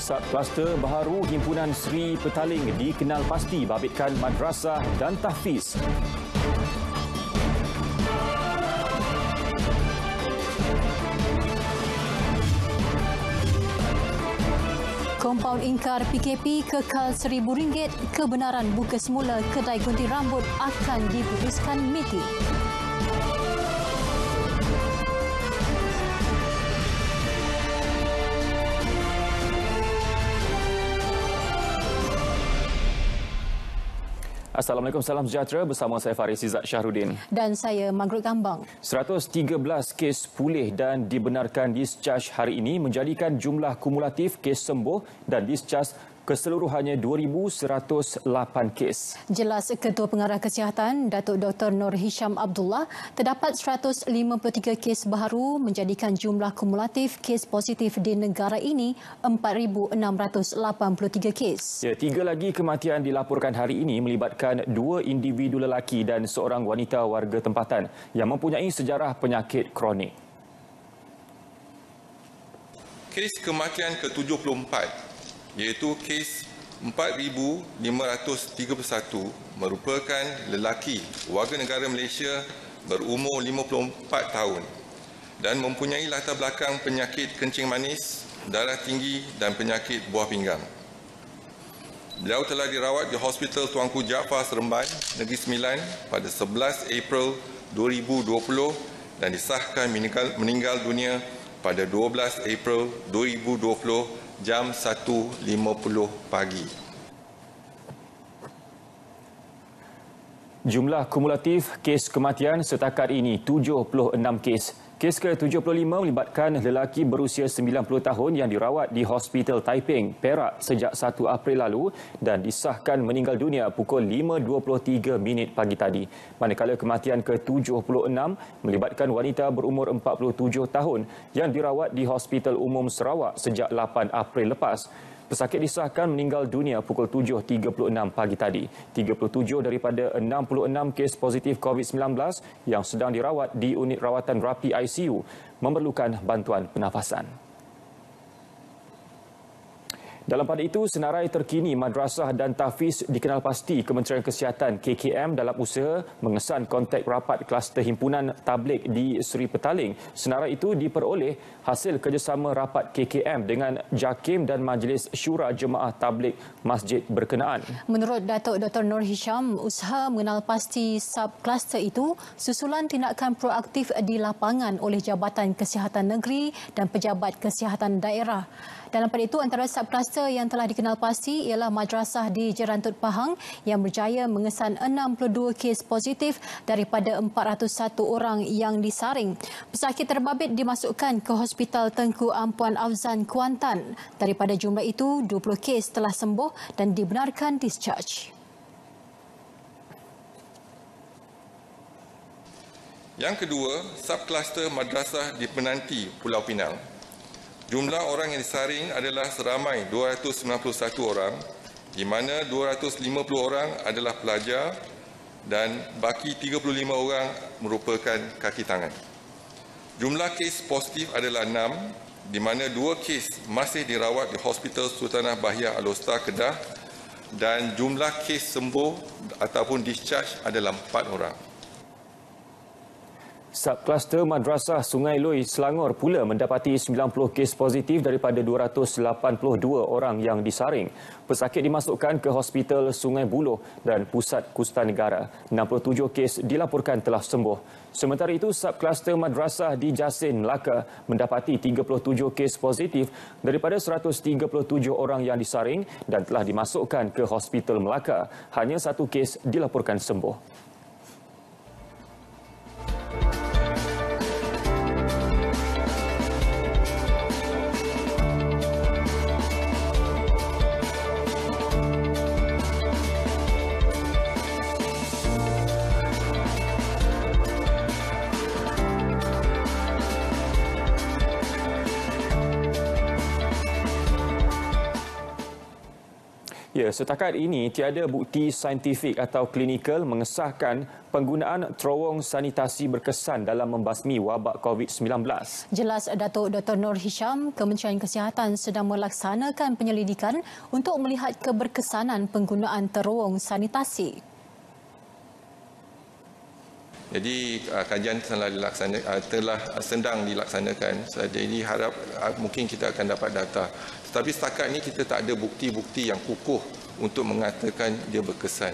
Subkluster baharu Himpunan Sri Petaling dikenal pasti babitkan madrasah dan tahfiz. Kompaun ingkar PKP kekal RM1,000. Kebenaran buka semula kedai gunting rambut akan diputuskan meeting. Assalamualaikum, salam sejahtera, bersama saya Faris Izzat Syahrudin. Dan saya Maghrib Gambang. 113 kes pulih dan dibenarkan discharge hari ini menjadikan jumlah kumulatif kes sembuh dan discharge keseluruhannya 2,108 kes. Jelas Ketua Pengarah Kesihatan Datuk Dr. Nur Hisham Abdullah, terdapat 153 kes baharu menjadikan jumlah kumulatif kes positif di negara ini 4,683 kes. Ya, 3 lagi kematian dilaporkan hari ini melibatkan 2 individu lelaki dan seorang wanita warga tempatan yang mempunyai sejarah penyakit kronik. Kes kematian ke-74 iaitu kes 4,531 merupakan lelaki warga negara Malaysia berumur 54 tahun dan mempunyai latar belakang penyakit kencing manis, darah tinggi dan penyakit buah pinggang. Beliau telah dirawat di Hospital Tuanku Jaafar Seremban, Negeri Sembilan pada 11 April 2020 dan disahkan meninggal dunia pada 12 April 2020 jam 1.50 pagi. Jumlah kumulatif kes kematian setakat ini 76 kes. Kes ke-75 melibatkan lelaki berusia 90 tahun yang dirawat di Hospital Taiping, Perak sejak 1 April lalu dan disahkan meninggal dunia pukul 5.23 pagi tadi. Manakala kematian ke-76 melibatkan wanita berumur 47 tahun yang dirawat di Hospital Umum Sarawak sejak 8 April lepas. Pesakit disahkan meninggal dunia pukul 7.36 pagi tadi. 37 daripada 66 kes positif COVID-19 yang sedang dirawat di unit rawatan rapi ICU memerlukan bantuan pernafasan. Dalam pada itu, senarai terkini madrasah dan tahfiz dikenal pasti Kementerian Kesihatan KKM dalam usaha mengesan kontak rapat kluster himpunan tabligh di Sri Petaling. Senarai itu diperoleh hasil kerjasama rapat KKM dengan JAKIM dan Majlis Syura Jemaah Tabligh Masjid berkenaan. Menurut Datuk Dr. Nur Hisham, usaha mengenal pasti subkluster itu susulan tindakan proaktif di lapangan oleh Jabatan Kesihatan Negeri dan Pejabat Kesihatan Daerah. Dalam pada itu, antara subkluster yang telah dikenal pasti ialah madrasah di Jerantut Pahang yang berjaya mengesan 62 kes positif daripada 401 orang yang disaring. Pesakit terbabit dimasukkan ke Hospital Tengku Ampuan Afzan Kuantan. Daripada jumlah itu, 20 kes telah sembuh dan dibenarkan discharge. Yang kedua, subkluster madrasah di Penanti, Pulau Pinang. Jumlah orang yang disaring adalah seramai 291 orang, di mana 250 orang adalah pelajar dan baki 35 orang merupakan kaki tangan. Jumlah kes positif adalah 6, di mana 2 kes masih dirawat di Hospital Sultanah Bahiyah Alostar, Kedah dan jumlah kes sembuh ataupun discharge adalah 4 orang. Subkluster Madrasah Sungai Lui, Selangor pula mendapati 90 kes positif daripada 282 orang yang disaring. Pesakit dimasukkan ke Hospital Sungai Buloh dan Pusat Kusta Negara. 67 kes dilaporkan telah sembuh. Sementara itu, subkluster Madrasah di Jasin, Melaka mendapati 37 kes positif daripada 137 orang yang disaring dan telah dimasukkan ke Hospital Melaka. Hanya 1 kes dilaporkan sembuh. Ya, setakat ini tiada bukti saintifik atau klinikal mengesahkan penggunaan terowong sanitasi berkesan dalam membasmi wabak COVID-19. Jelas Datuk Dr. Nur Hisham, Kementerian Kesihatan sedang melaksanakan penyelidikan untuk melihat keberkesanan penggunaan terowong sanitasi. Jadi kajian telah sedang dilaksanakan. Jadi harap mungkin kita akan dapat data. Tetapi setakat ini kita tak ada bukti-bukti yang kukuh untuk mengatakan dia berkesan.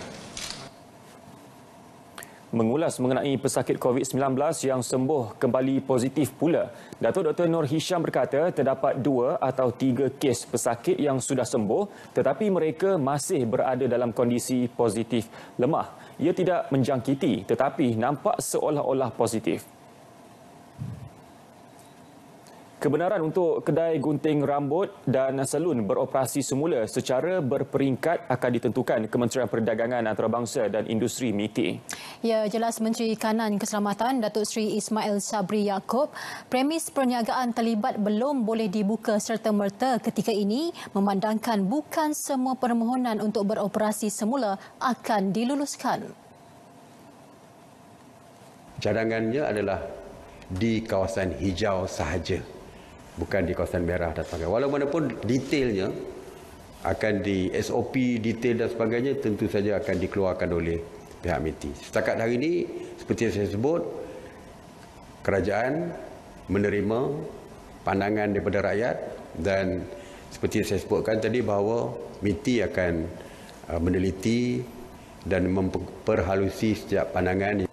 Mengulas mengenai pesakit COVID-19 yang sembuh kembali positif pula, Datuk Dr. Nur Hisham berkata terdapat 2 atau 3 kes pesakit yang sudah sembuh tetapi mereka masih berada dalam kondisi positif lemah. Ia tidak menjangkiti tetapi nampak seolah-olah positif. Kebenaran untuk kedai gunting rambut dan salon beroperasi semula secara berperingkat akan ditentukan Kementerian Perdagangan Antarabangsa dan Industri MITI. Ya, jelas Menteri Kanan Keselamatan Datuk Seri Ismail Sabri Yaakob, premis perniagaan terlibat belum boleh dibuka serta-merta ketika ini memandangkan bukan semua permohonan untuk beroperasi semula akan diluluskan. Cadangannya adalah di kawasan hijau sahaja, bukan di kawasan merah dan sebagainya. Walaupun detailnya akan di SOP detail dan sebagainya tentu saja akan dikeluarkan oleh pihak MITI. Setakat hari ini seperti saya sebut, kerajaan menerima pandangan daripada rakyat dan seperti saya sebutkan tadi bahawa MITI akan meneliti dan memperhalusi setiap pandangan.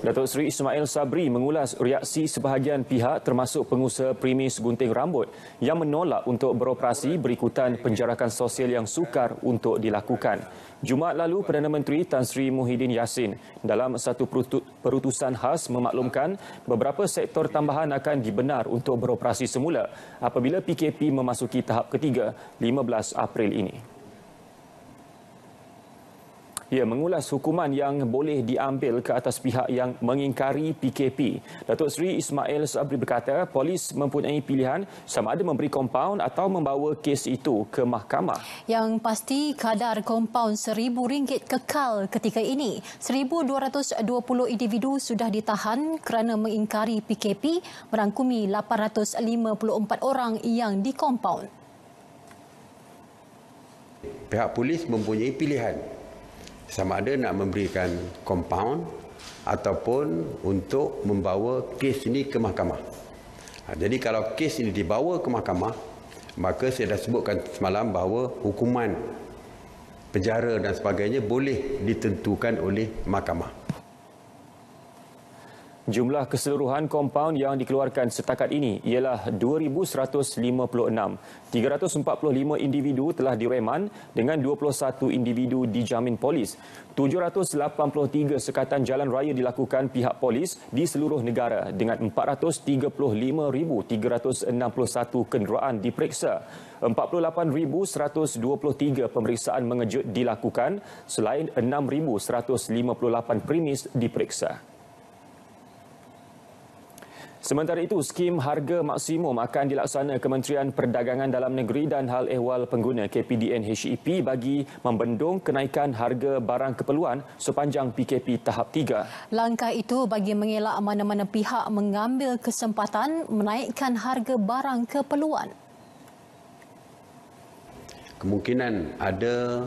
Datuk Seri Ismail Sabri mengulas reaksi sebahagian pihak termasuk pengusaha premis gunting rambut yang menolak untuk beroperasi berikutan penjarakan sosial yang sukar untuk dilakukan. Jumaat lalu, Perdana Menteri Tan Sri Muhyiddin Yassin dalam satu perutusan khas memaklumkan beberapa sektor tambahan akan dibenar untuk beroperasi semula apabila PKP memasuki tahap ketiga 15 April ini. Ia mengulas hukuman yang boleh diambil ke atas pihak yang mengingkari PKP. Datuk Seri Ismail Sabri berkata polis mempunyai pilihan sama ada memberi kompaun atau membawa kes itu ke mahkamah. Yang pasti kadar kompaun RM1,000 kekal ketika ini. 1,220 individu sudah ditahan kerana mengingkari PKP, merangkumi 854 orang yang dikompaun. Pihak polis mempunyai pilihan sama ada nak memberikan kompaun ataupun untuk membawa kes ini ke mahkamah. Jadi kalau kes ini dibawa ke mahkamah, maka saya dah sebutkan semalam bahawa hukuman penjara dan sebagainya boleh ditentukan oleh mahkamah. Jumlah keseluruhan kompaun yang dikeluarkan setakat ini ialah 2,156. 345 individu telah direman dengan 21 individu dijamin polis. 783 sekatan jalan raya dilakukan pihak polis di seluruh negara dengan 435,361 kenderaan diperiksa. 48,123 pemeriksaan mengejut dilakukan selain 6,158 premis diperiksa. Sementara itu, skim harga maksimum akan dilaksana Kementerian Perdagangan Dalam Negeri dan Hal Ehwal Pengguna KPDN HEP bagi membendung kenaikan harga barang keperluan sepanjang PKP tahap 3. Langkah itu bagi mengelak mana-mana pihak mengambil kesempatan menaikkan harga barang keperluan. Kemungkinan ada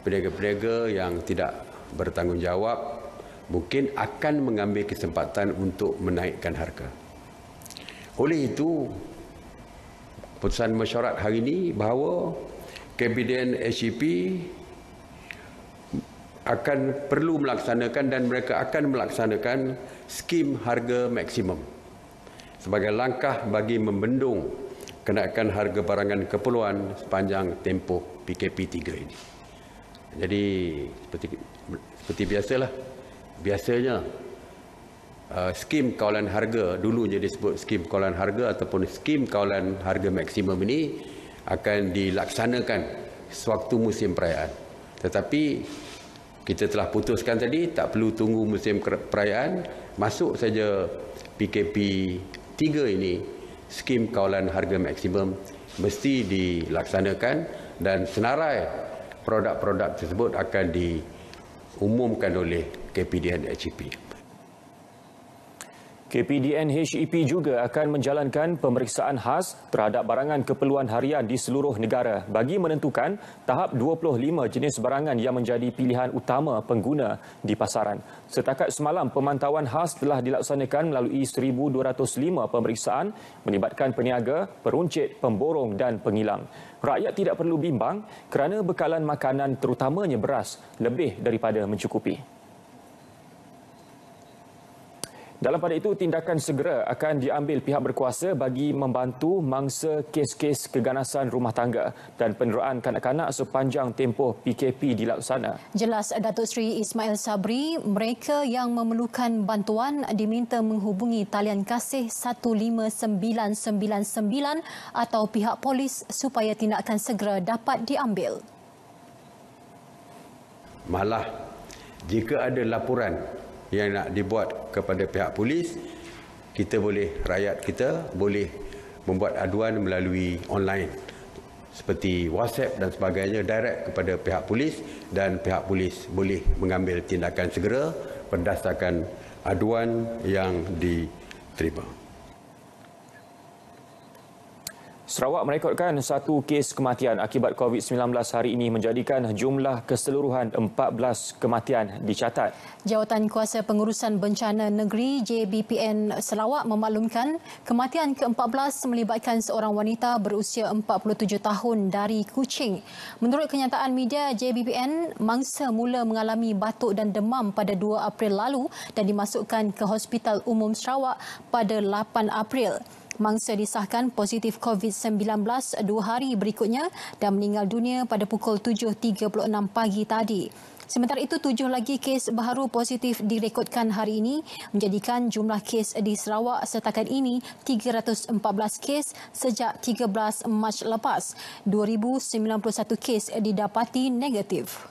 peniaga-peniaga yang tidak bertanggungjawab mungkin akan mengambil kesempatan untuk menaikkan harga. Oleh itu, keputusan mesyuarat hari ini bahawa KPDN HEP akan perlu melaksanakan dan mereka akan melaksanakan skim harga maksimum sebagai langkah bagi membendung kenaikan harga barangan keperluan sepanjang tempoh PKP 3 ini. Jadi seperti biasalah. Biasanya skim kawalan harga, dulunya disebut skim kawalan harga ataupun skim kawalan harga maksimum ini akan dilaksanakan sewaktu musim perayaan. Tetapi kita telah putuskan tadi tak perlu tunggu musim perayaan, masuk saja PKP 3 ini, skim kawalan harga maksimum mesti dilaksanakan dan senarai produk-produk tersebut akan diumumkan oleh KPDN HEP. KPDN HEP juga akan menjalankan pemeriksaan khas terhadap barangan keperluan harian di seluruh negara bagi menentukan tahap 25 jenis barangan yang menjadi pilihan utama pengguna di pasaran. Setakat semalam, pemantauan khas telah dilaksanakan melalui 1,205 pemeriksaan melibatkan peniaga, peruncit, pemborong dan pengilang. Rakyat tidak perlu bimbang kerana bekalan makanan terutamanya beras lebih daripada mencukupi. Dalam pada itu, tindakan segera akan diambil pihak berkuasa bagi membantu mangsa kes-kes keganasan rumah tangga dan penderaan kanak-kanak sepanjang tempoh PKP dilaksana. Jelas Datuk Seri Ismail Sabri, mereka yang memerlukan bantuan diminta menghubungi talian kasih 15999 atau pihak polis supaya tindakan segera dapat diambil. Malah, jika ada laporan yang nak dibuat kepada pihak polis, rakyat kita boleh membuat aduan melalui online seperti WhatsApp dan sebagainya direct kepada pihak polis, dan pihak polis boleh mengambil tindakan segera berdasarkan aduan yang diterima. Sarawak merekodkan satu kes kematian akibat COVID-19 hari ini, menjadikan jumlah keseluruhan 14 kematian dicatat. Jawatan Kuasa Pengurusan Bencana Negeri JBPN Sarawak memaklumkan kematian ke-14 melibatkan seorang wanita berusia 47 tahun dari Kuching. Menurut kenyataan media JBPN, mangsa mula mengalami batuk dan demam pada 2 April lalu dan dimasukkan ke Hospital Umum Sarawak pada 8 April. Mangsa disahkan positif COVID-19 2 hari berikutnya dan meninggal dunia pada pukul 7.36 pagi tadi. Sementara itu, 7 lagi kes baharu positif direkodkan hari ini, menjadikan jumlah kes di Sarawak setakat ini 314 kes sejak 13 Mac lepas. 2,091 kes didapati negatif.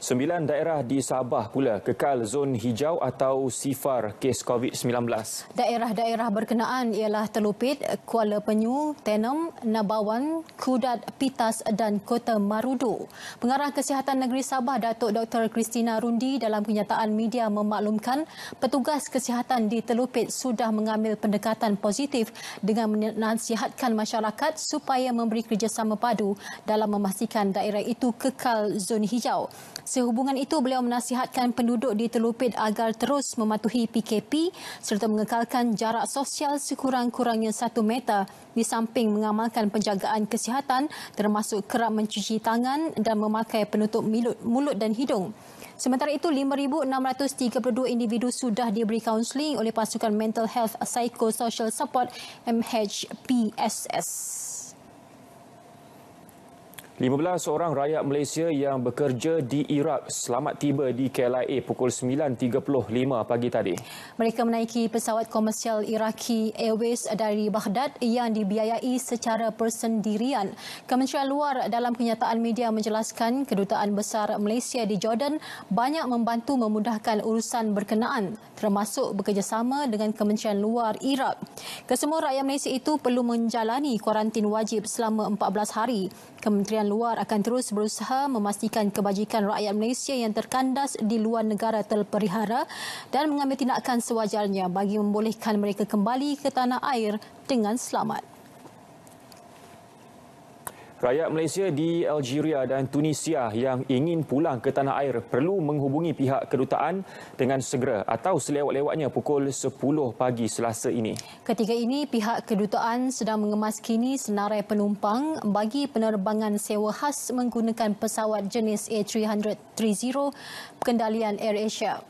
9 daerah di Sabah pula kekal zon hijau atau sifar kes COVID-19. Daerah-daerah berkenaan ialah Telupit, Kuala Penyu, Tenom, Nabawan, Kudat, Pitas dan Kota Marudu. Pengarah Kesihatan Negeri Sabah, Datuk Dr. Christina Rundi, dalam kenyataan media memaklumkan petugas kesihatan di Telupit sudah mengambil pendekatan positif dengan menasihatkan masyarakat supaya memberi kerjasama padu dalam memastikan daerah itu kekal zon hijau. Sehubungan itu, beliau menasihatkan penduduk di Telupit agar terus mematuhi PKP serta mengekalkan jarak sosial sekurang-kurangnya 1 meter di samping mengamalkan penjagaan kesihatan termasuk kerap mencuci tangan dan memakai penutup mulut dan hidung. Sementara itu, 5,632 individu sudah diberi kaunseling oleh pasukan Mental Health Psychosocial Support MHPSS. 15 orang rakyat Malaysia yang bekerja di Iraq selamat tiba di KLIA pukul 9.35 pagi tadi. Mereka menaiki pesawat komersial Iraqi Airways dari Baghdad yang dibiayai secara persendirian. Kementerian Luar dalam kenyataan media menjelaskan Kedutaan Besar Malaysia di Jordan banyak membantu memudahkan urusan berkenaan, termasuk bekerjasama dengan Kementerian Luar Iraq. Kesemua rakyat Malaysia itu perlu menjalani kuarantin wajib selama 14 hari. Kementerian Luar akan terus berusaha memastikan kebajikan rakyat Malaysia yang terkandas di luar negara terpelihara dan mengambil tindakan sewajarnya bagi membolehkan mereka kembali ke tanah air dengan selamat. Rakyat Malaysia di Algeria dan Tunisia yang ingin pulang ke tanah air perlu menghubungi pihak kedutaan dengan segera atau selewat-lewatnya pukul 10 pagi Selasa ini. Ketika ini, pihak kedutaan sedang mengemas-kini senarai penumpang bagi penerbangan sewa khas menggunakan pesawat jenis A330 kendalian AirAsia.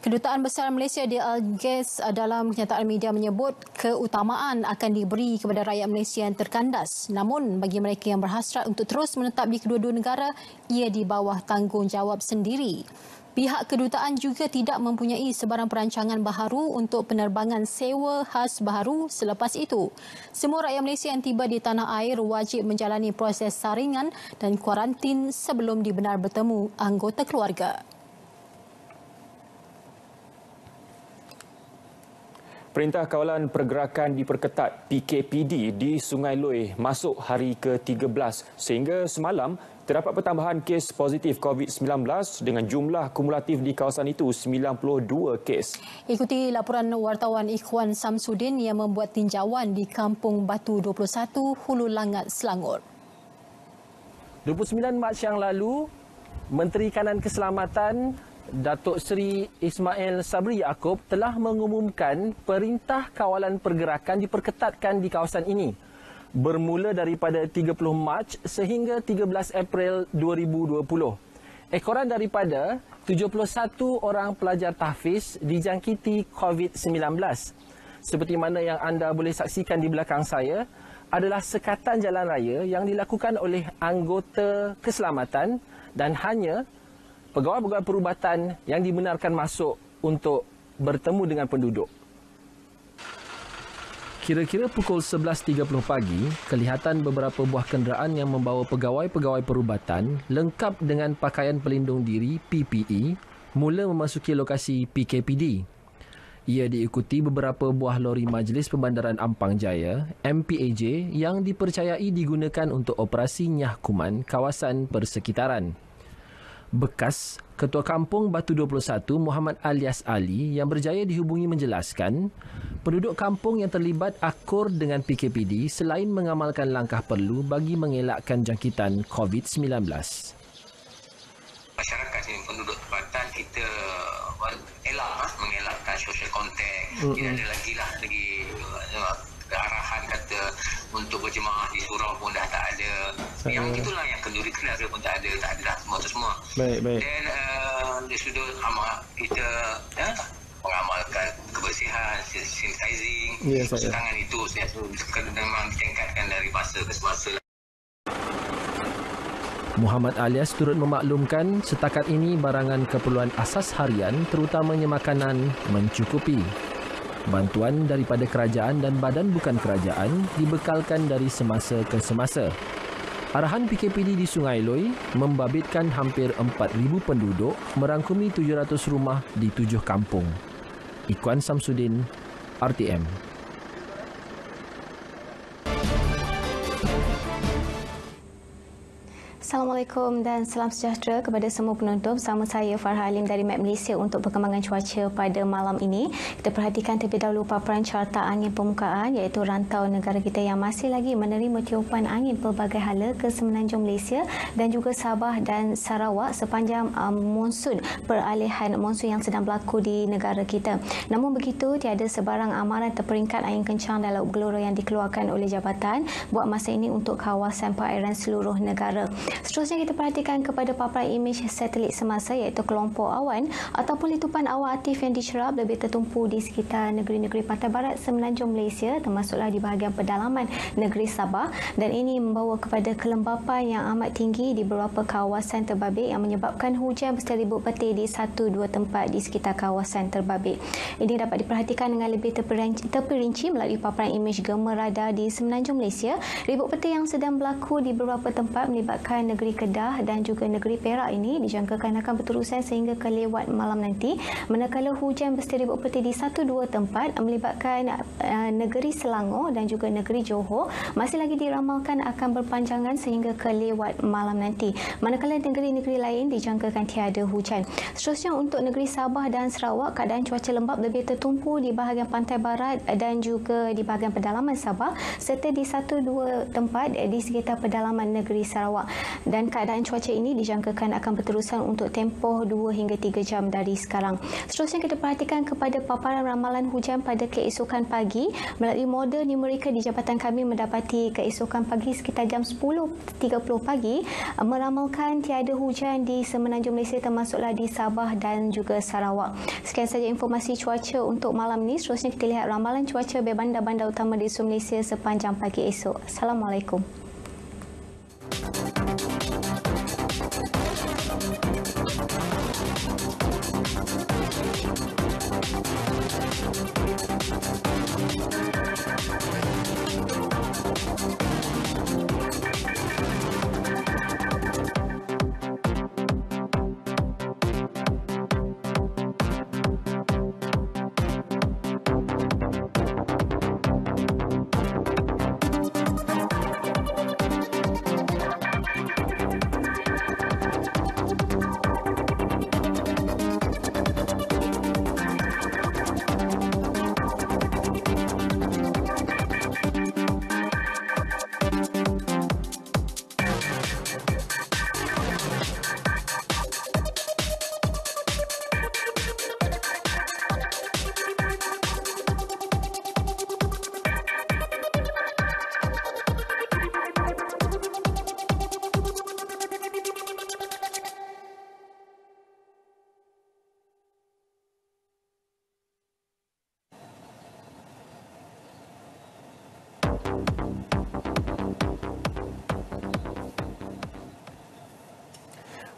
Kedutaan Besar Malaysia di Algiers dalam kenyataan media menyebut keutamaan akan diberi kepada rakyat Malaysia yang terkandas. Namun bagi mereka yang berhasrat untuk terus menetap di kedua-dua negara, ia di bawah tanggungjawab sendiri. Pihak kedutaan juga tidak mempunyai sebarang perancangan baharu untuk penerbangan sewa khas baharu selepas itu. Semua rakyat Malaysia yang tiba di tanah air wajib menjalani proses saringan dan kuarantin sebelum dibenar bertemu anggota keluarga. Perintah Kawalan Pergerakan Diperketat PKPD di Sungai Loy masuk hari ke-13 sehingga semalam terdapat pertambahan kes positif COVID-19 dengan jumlah kumulatif di kawasan itu 92 kes. Ikuti laporan wartawan Ikhwan Samsudin yang membuat tinjauan di Kampung Batu 21, Hulu Langat, Selangor. 29 Mac yang lalu, Menteri Kanan Keselamatan Datuk Seri Ismail Sabri Yaakob telah mengumumkan Perintah Kawalan Pergerakan diperketatkan di kawasan ini bermula daripada 30 Mac sehingga 13 April 2020. Ekoran daripada 71 orang pelajar tahfiz dijangkiti COVID-19. Seperti mana yang anda boleh saksikan di belakang saya adalah sekatan jalan raya yang dilakukan oleh anggota keselamatan dan hanya pegawai-pegawai perubatan yang dibenarkan masuk untuk bertemu dengan penduduk. Kira-kira pukul 11.30 pagi, kelihatan beberapa buah kenderaan yang membawa pegawai-pegawai perubatan lengkap dengan pakaian pelindung diri PPE mula memasuki lokasi PKPD. Ia diikuti beberapa buah lori Majlis Pembandaran Ampang Jaya MPAJ yang dipercayai digunakan untuk operasi nyahkuman kawasan persekitaran. Bekas Ketua Kampung Batu 21 Muhammad Alias Ali yang berjaya dihubungi menjelaskan, penduduk kampung yang terlibat akur dengan PKPD selain mengamalkan langkah perlu bagi mengelakkan jangkitan COVID-19. Masyarakat sini, penduduk tempatan, kita mengelakkan social contact. Tidak ada lagi arahan kata untuk berjemaah di surau pun dah tak ada. Yang itulah yang kenduri kenara pun tak ada dah semua. Baik. Dan dari sudut kita mengamalkan kebersihan, sanitizing, cuci tangan itu memang ditingkatkan dari masa ke semasa. Muhammad Alias turut memaklumkan setakat ini barangan keperluan asas harian terutamanya makanan mencukupi. Bantuan daripada kerajaan dan badan bukan kerajaan dibekalkan dari semasa ke semasa. Arahan PKPD di Sungai Loy membabitkan hampir 4,000 penduduk merangkumi 700 rumah di 7 kampung. Ikhwan Samsudin, RTM. Assalamualaikum dan salam sejahtera kepada semua penonton. Bersama saya Farha Alim dari Map Malaysia untuk perkembangan cuaca pada malam ini. Kita perhatikan terlebih dahulu paparan carta angin permukaan iaitu rantau negara kita yang masih lagi menerima tiupan angin pelbagai hala ke semenanjung Malaysia dan juga Sabah dan Sarawak sepanjang monsun peralihan monsun yang sedang berlaku di negara kita. Namun begitu, tiada sebarang amaran terperingkat angin kencang dan laut gelora yang dikeluarkan oleh jabatan buat masa ini untuk kawasan perairan seluruh negara. Seterusnya kita perhatikan kepada paparan imej satelit semasa iaitu kelompok awan ataupun letupan awan aktif yang dicerap lebih tertumpu di sekitar negeri-negeri pantai barat semenanjung Malaysia termasuklah di bahagian pedalaman negeri Sabah dan ini membawa kepada kelembapan yang amat tinggi di beberapa kawasan terbabit yang menyebabkan hujan berserta ribut petir di 1-2 tempat di sekitar kawasan terbabit. Ini dapat diperhatikan dengan lebih terperinci melalui paparan imej gemer radar di semenanjung Malaysia. Ribut petir yang sedang berlaku di beberapa tempat melibatkan negeri Kedah dan juga negeri Perak ini dijangkakan akan berterusan sehingga ke lewat malam nanti, manakala hujan berserta ribut petir di 1-2 tempat melibatkan negeri Selangor dan juga negeri Johor masih lagi diramalkan akan berpanjangan sehingga ke lewat malam nanti, manakala negeri-negeri lain dijangkakan tiada hujan. Seterusnya untuk negeri Sabah dan Sarawak, keadaan cuaca lembap lebih tertumpu di bahagian pantai barat dan juga di bahagian pedalaman Sabah serta di 1-2 tempat di sekitar pedalaman negeri Sarawak. Dan keadaan cuaca ini dijangkakan akan berterusan untuk tempoh 2 hingga 3 jam dari sekarang. Seterusnya kita perhatikan kepada paparan ramalan hujan pada keesokan pagi. Melalui model numerika di jabatan kami mendapati keesokan pagi sekitar jam 10.30 pagi meramalkan tiada hujan di semenanjung Malaysia termasuklah di Sabah dan juga Sarawak. Sekian saja informasi cuaca untuk malam ini. Seterusnya kita lihat ramalan cuaca bagi bandar-bandar utama di seluruh Malaysia sepanjang pagi esok. Assalamualaikum.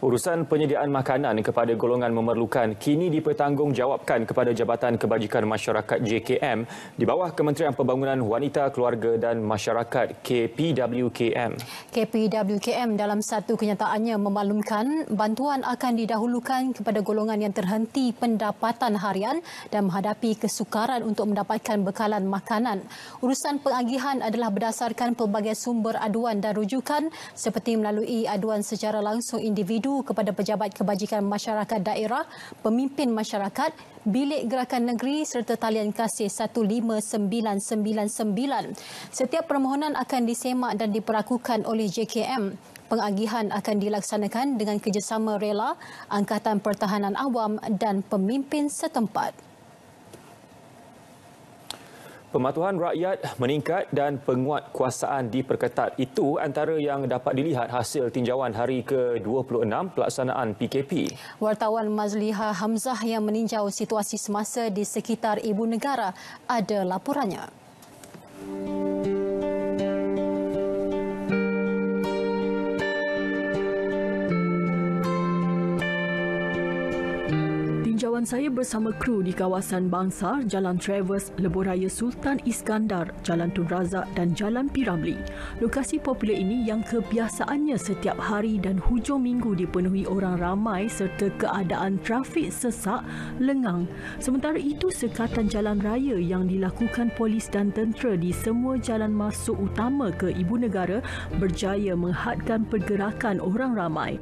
Urusan penyediaan makanan kepada golongan memerlukan kini dipertanggungjawabkan kepada Jabatan Kebajikan Masyarakat JKM di bawah Kementerian Pembangunan Wanita, Keluarga dan Masyarakat KPWKM. KPWKM dalam satu kenyataannya memaklumkan bantuan akan didahulukan kepada golongan yang terhenti pendapatan harian dan menghadapi kesukaran untuk mendapatkan bekalan makanan. Urusan pengagihan adalah berdasarkan pelbagai sumber aduan dan rujukan seperti melalui aduan secara langsung individu kepada Pejabat Kebajikan Masyarakat Daerah, pemimpin masyarakat, Bilik Gerakan Negeri serta talian kasih 15999. Setiap permohonan akan disemak dan diperakukan oleh JKM. Pengagihan akan dilaksanakan dengan kerjasama rela, Angkatan Pertahanan Awam dan pemimpin setempat. Pematuhan rakyat meningkat dan penguatkuasaan diperketat. Itu antara yang dapat dilihat hasil tinjauan hari ke-26 pelaksanaan PKP. Wartawan Mazliha Hamzah yang meninjau situasi semasa di sekitar Ibu Negara ada laporannya. Tinjauan saya bersama kru di kawasan Bangsar, Jalan Travers, Lebuhraya Sultan Iskandar, Jalan Tun Razak dan Jalan P. Ramlee. Lokasi popular ini yang kebiasaannya setiap hari dan hujung minggu dipenuhi orang ramai serta keadaan trafik sesak, lengang. Sementara itu, sekatan jalan raya yang dilakukan polis dan tentera di semua jalan masuk utama ke Ibu Negara berjaya menghadkan pergerakan orang ramai.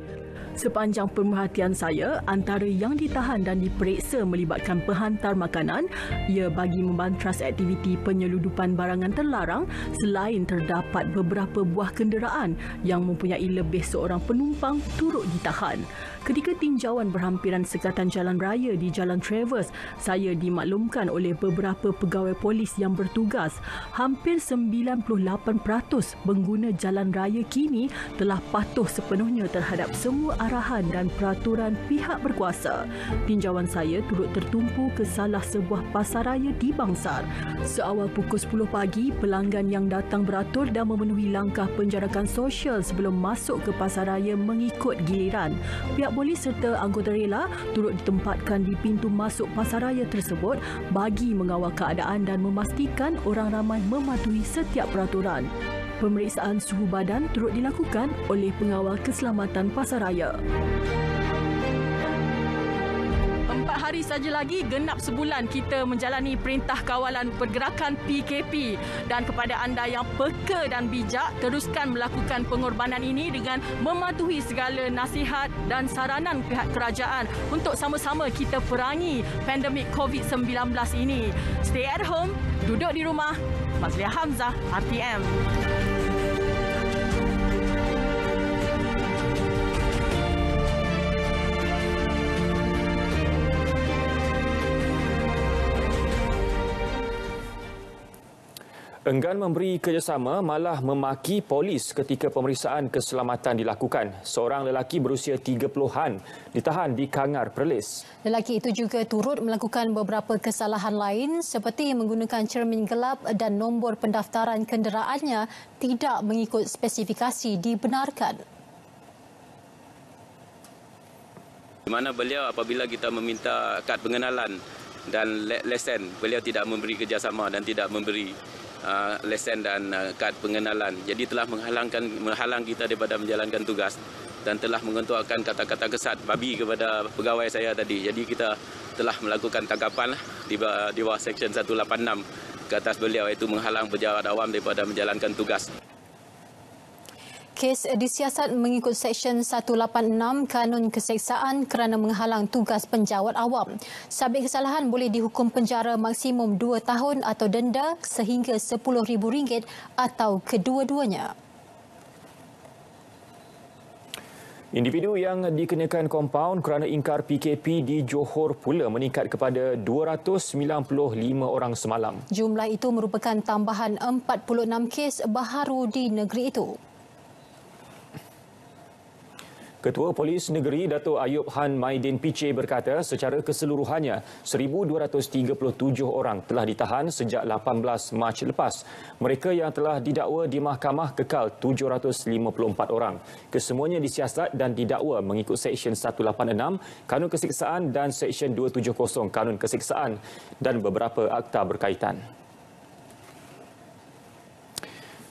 Sepanjang pemerhatian saya, antara yang ditahan dan diperiksa melibatkan penghantar makanan, ia bagi membantras aktiviti penyeludupan barangan terlarang selain terdapat beberapa buah kenderaan yang mempunyai lebih seorang penumpang turut ditahan. Ketika tinjauan berhampiran sekatan jalan raya di Jalan Travers, saya dimaklumkan oleh beberapa pegawai polis yang bertugas, hampir 98% pengguna jalan raya kini telah patuh sepenuhnya terhadap semua arahan dan peraturan pihak berkuasa. Tinjauan saya turut tertumpu ke salah sebuah pasaraya di Bangsar. Seawal pukul 10 pagi, pelanggan yang datang beratur dan memenuhi langkah penjarakan sosial sebelum masuk ke pasaraya mengikut giliran. Pihak polis serta anggota rela turut ditempatkan di pintu masuk pasaraya tersebut bagi mengawal keadaan dan memastikan orang ramai mematuhi setiap peraturan. Pemeriksaan suhu badan turut dilakukan oleh pengawal keselamatan pasaraya. 4 hari saja lagi genap sebulan kita menjalani perintah kawalan pergerakan PKP, dan kepada anda yang peka dan bijak, teruskan melakukan pengorbanan ini dengan mematuhi segala nasihat dan saranan pihak kerajaan untuk sama-sama kita perangi pandemik COVID-19 ini. Stay at home, duduk di rumah. Mazliha Hamzah, RTM. Enggan memberi kerjasama, malah memaki polis ketika pemeriksaan keselamatan dilakukan. Seorang lelaki berusia 30-an ditahan di Kangar Perlis. Lelaki itu juga turut melakukan beberapa kesalahan lain seperti menggunakan cermin gelap dan nombor pendaftaran kenderaannya tidak mengikut spesifikasi dibenarkan. Di mana beliau apabila kita meminta kad pengenalan dan lesen, beliau tidak memberi kerjasama dan tidak memberi lesen dan kad pengenalan. Jadi telah menghalang kita daripada menjalankan tugas dan telah mengontorkan kata-kata kesat babi kepada pegawai saya tadi. Jadi kita telah melakukan tangkapan di bawah Seksyen 186 ke atas beliau, iaitu menghalang pejabat awam daripada menjalankan tugas. Kes disiasat mengikut Seksyen 186 Kanun Keseksaan kerana menghalang tugas penjawat awam. Sabit kesalahan boleh dihukum penjara maksimum 2 tahun atau denda sehingga RM10,000 atau kedua-duanya. Individu yang dikenakan kompaun kerana ingkar PKP di Johor pula meningkat kepada 295 orang semalam. Jumlah itu merupakan tambahan 46 kes baharu di negeri itu. Ketua Polis Negeri Dato' Ayub Han Maidin Piche berkata secara keseluruhannya 1,237 orang telah ditahan sejak 18 Mac lepas. Mereka yang telah didakwa di mahkamah kekal 754 orang. Kesemuanya disiasat dan didakwa mengikut Seksyen 186 Kanun Keseksaan dan Seksyen 270 Kanun Keseksaan dan beberapa akta berkaitan.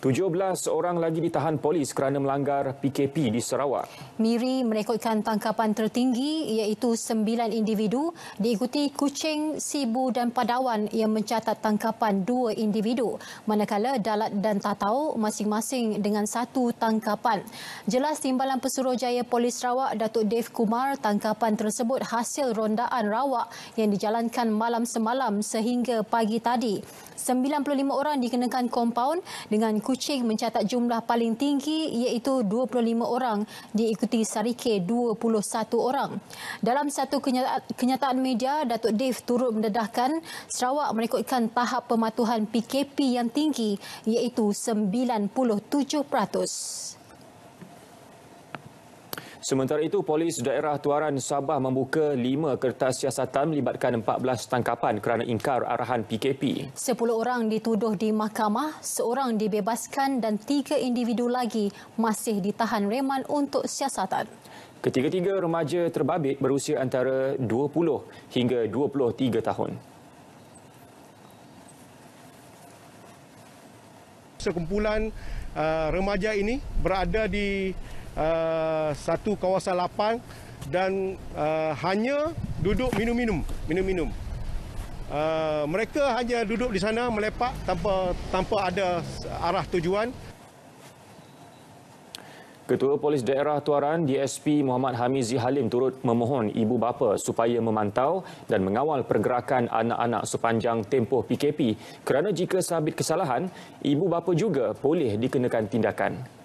17 orang lagi ditahan polis kerana melanggar PKP di Sarawak. Miri merekodkan tangkapan tertinggi iaitu 9 individu diikuti Kuching, Sibu dan Padawan yang mencatat tangkapan 2 individu manakala Dalat dan Tatau masing-masing dengan 1 tangkapan. Jelas Timbalan Pesuruhjaya Polis Sarawak Datuk Dev Kumar tangkapan tersebut hasil rondaan rawak yang dijalankan malam semalam sehingga pagi tadi. 95 orang dikenakan kompaun dengan Kuching mencatat jumlah paling tinggi iaitu 25 orang diikuti Sarike 21 orang. Dalam satu kenyataan media, Datuk Dev turut mendedahkan Sarawak merekodkan tahap pematuhan PKP yang tinggi iaitu 97%. Sementara itu, Polis Daerah Tuaran Sabah membuka 5 kertas siasatan melibatkan 14 tangkapan kerana ingkar arahan PKP. 10 orang dituduh di mahkamah, seorang dibebaskan dan 3 individu lagi masih ditahan reman untuk siasatan. Ketiga-tiga remaja terbabit berusia antara 20 hingga 23 tahun. Sekumpulan remaja ini berada di satu kawasan lapang dan hanya duduk minum-minum. Mereka hanya duduk di sana melepak tanpa ada arah tujuan. Ketua Polis Daerah Tuaran DSP Muhammad Hamizi Halim turut memohon ibu bapa supaya memantau dan mengawal pergerakan anak-anak sepanjang tempoh PKP kerana jika sabit kesalahan, ibu bapa juga boleh dikenakan tindakan.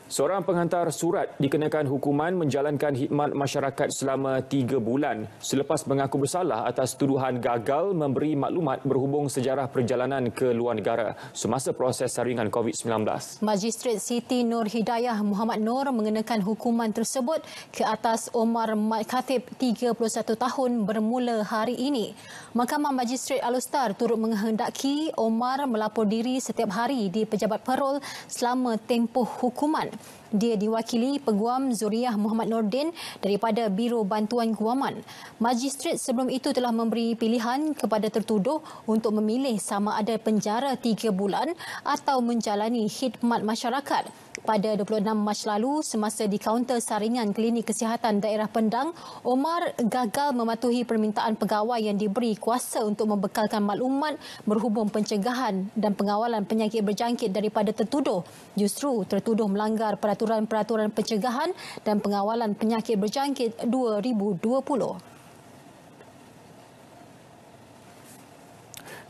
Seorang penghantar surat dikenakan hukuman menjalankan khidmat masyarakat selama 3 bulan selepas mengaku bersalah atas tuduhan gagal memberi maklumat berhubung sejarah perjalanan ke luar negara semasa proses saringan COVID-19. Magistrat Siti Nur Hidayah Muhammad Nur mengenakan hukuman tersebut ke atas Omar Mat Khatib 31 tahun bermula hari ini. Mahkamah Magistrat Alustar turut menghendaki Omar melapor diri setiap hari di Pejabat Parol selama tempoh hukuman. Dia diwakili Peguam Zuriah Muhammad Nordin daripada Biro Bantuan Guaman. Magistrat sebelum itu telah memberi pilihan kepada tertuduh untuk memilih sama ada penjara 3 bulan atau menjalani khidmat masyarakat. Pada 26 Mac lalu, semasa di kaunter saringan Klinik Kesihatan Daerah Pendang, Omar gagal mematuhi permintaan pegawai yang diberi kuasa untuk membekalkan maklumat berhubung pencegahan dan pengawalan penyakit berjangkit daripada tertuduh. Justru tertuduh melanggar peraturan-peraturan pencegahan dan pengawalan penyakit berjangkit 2020.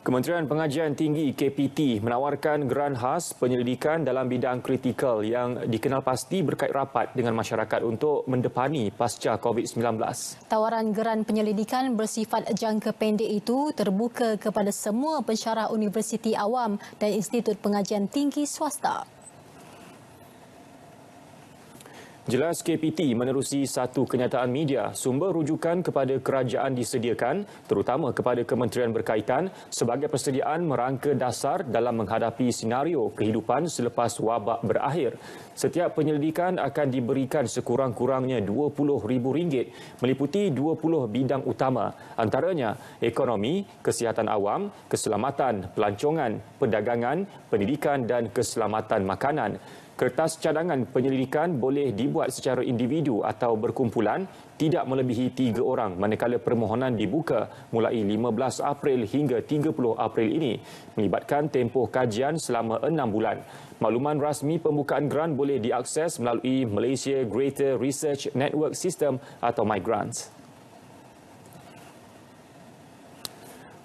Kementerian Pengajian Tinggi KPT menawarkan geran khas penyelidikan dalam bidang kritikal yang dikenal pasti berkait rapat dengan masyarakat untuk mendepani pasca COVID-19. Tawaran geran penyelidikan bersifat jangka pendek itu terbuka kepada semua pensyarah universiti awam dan institut pengajian tinggi swasta. Jelas KPT menerusi satu kenyataan media, sumber rujukan kepada kerajaan disediakan terutama kepada kementerian berkaitan sebagai persediaan merangka dasar dalam menghadapi senario kehidupan selepas wabak berakhir. Setiap penyelidikan akan diberikan sekurang-kurangnya RM20,000 meliputi 20 bidang utama, antaranya ekonomi, kesihatan awam, keselamatan, pelancongan, perdagangan, pendidikan dan keselamatan makanan. Kertas cadangan penyelidikan boleh dibuat secara individu atau berkumpulan, tidak melebihi 3 orang manakala permohonan dibuka mulai 15 April hingga 30 April ini, melibatkan tempoh kajian selama 6 bulan. Makluman rasmi pembukaan geran boleh diakses melalui Malaysia Greater Research Network System atau MyGrants.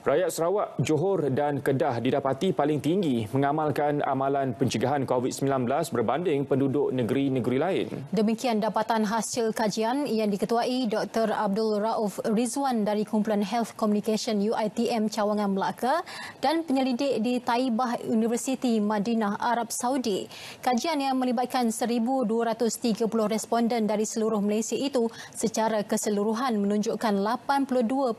Rakyat Sarawak, Johor dan Kedah didapati paling tinggi mengamalkan amalan pencegahan COVID-19 berbanding penduduk negeri-negeri lain. Demikian dapatan hasil kajian yang diketuai Dr. Abdul Rauf Rizwan dari Kumpulan Health Communication UiTM Cawangan Melaka dan penyelidik di Taibah Universiti Madinah, Arab Saudi. Kajian yang melibatkan 1,230 responden dari seluruh Malaysia itu secara keseluruhan menunjukkan 82.5%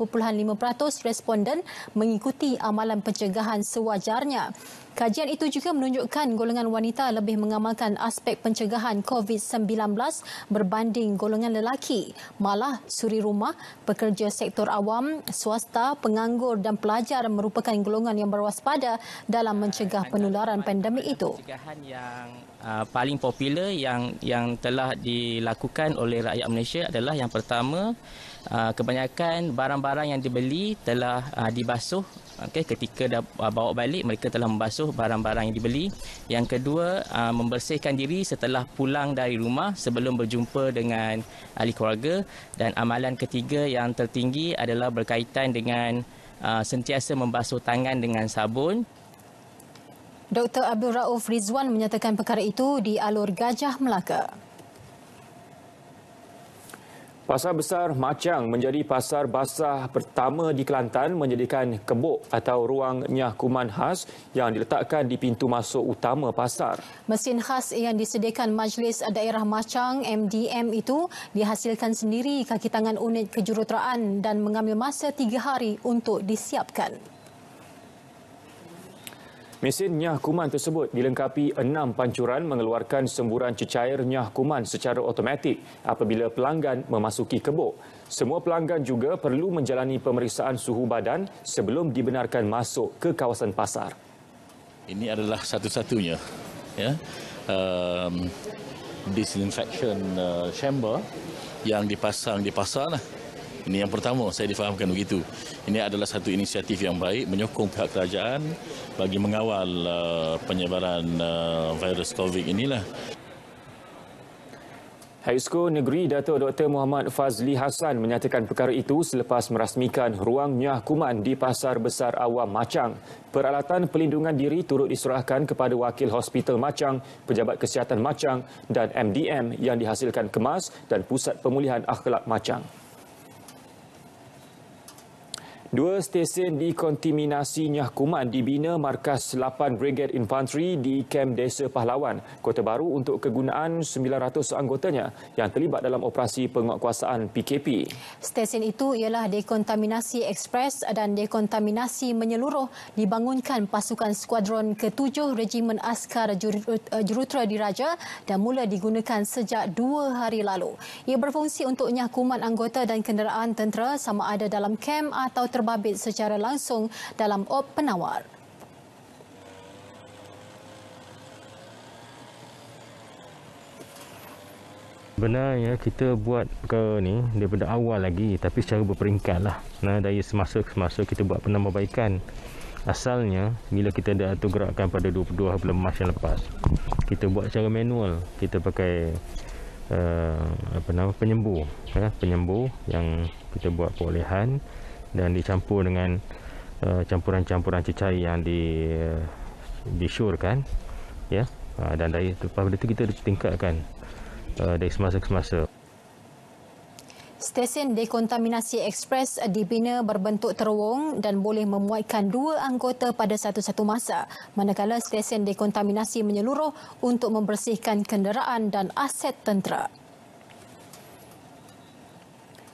responden mengikuti amalan pencegahan sewajarnya. Kajian itu juga menunjukkan golongan wanita lebih mengamalkan aspek pencegahan COVID-19 berbanding golongan lelaki. Malah suri rumah, pekerja sektor awam, swasta, penganggur dan pelajar merupakan golongan yang berwaspada dalam mencegah penularan pandemik itu. Pencegahan yang paling popular yang telah dilakukan oleh rakyat Malaysia adalah yang pertama, kebanyakan barang-barang yang dibeli telah dibasuh. Ketika dah bawa balik, mereka telah membasuh barang-barang yang dibeli. Yang kedua, membersihkan diri setelah pulang dari rumah sebelum berjumpa dengan ahli keluarga. Dan amalan ketiga yang tertinggi adalah berkaitan dengan sentiasa membasuh tangan dengan sabun. Dr. Abdul Rauf Rizwan menyatakan perkara itu di Alur Gajah, Melaka. Pasar Besar Machang menjadi pasar basah pertama di Kelantan menjadikan kebok atau ruang nyah kuman khas yang diletakkan di pintu masuk utama pasar. Mesin khas yang disediakan Majlis Daerah Machang MDM itu dihasilkan sendiri kaki tangan unit kejuruteraan dan mengambil masa 3 hari untuk disiapkan. Mesin nyah kuman tersebut dilengkapi 6 pancuran mengeluarkan semburan cecair nyah kuman secara automatik apabila pelanggan memasuki kebok. Semua pelanggan juga perlu menjalani pemeriksaan suhu badan sebelum dibenarkan masuk ke kawasan pasar. Ini adalah satu-satunya disinfection chamber yang dipasang di pasar lah. Ini yang pertama, saya difahamkan begitu. Ini adalah satu inisiatif yang baik menyokong pihak kerajaan bagi mengawal penyebaran virus COVID inilah. High-School Negeri Dato' Dr. Muhammad Fazli Hassan menyatakan perkara itu selepas merasmikan ruang nyah kuman di Pasar Besar Awam Machang. Peralatan pelindungan diri turut diserahkan kepada Wakil Hospital Machang, Pejabat Kesihatan Machang dan MDM yang dihasilkan kemas dan Pusat Pemulihan Akhlak Machang. 2 stesen dekontaminasi nyah kuman dibina Markas 8 Brigade Infantry di Kem Desa Pahlawan, Kota Baru untuk kegunaan 900 anggotanya yang terlibat dalam operasi penguatkuasaan PKP. Stesen itu ialah dekontaminasi ekspres dan dekontaminasi menyeluruh dibangunkan pasukan skuadron ke-7 Regimen Askar Jurutera Diraja dan mula digunakan sejak 2 hari lalu. Ia berfungsi untuk nyah kuman anggota dan kenderaan tentera sama ada dalam kem atau terbabit secara langsung dalam op penawar. Sebenarnya kita buat perkara ni daripada awal lagi tapi secara berperingkat lah. Dari semasa kita buat penambahbaikan. Asalnya bila kita dah atur gerakan pada 22 bulan Mac yang lepas, kita buat secara manual. Kita pakai penyembuh, penyembuh yang kita buat perolehan dan dicampur dengan campuran-campuran cecair yang disyorkan, dan dari lepas itu kita tingkatkan dari semasa ke semasa. Stesen dekontaminasi ekspres dibina berbentuk terowong dan boleh memuatkan 2 anggota pada satu-satu masa, manakala stesen dekontaminasi menyeluruh untuk membersihkan kenderaan dan aset tentera.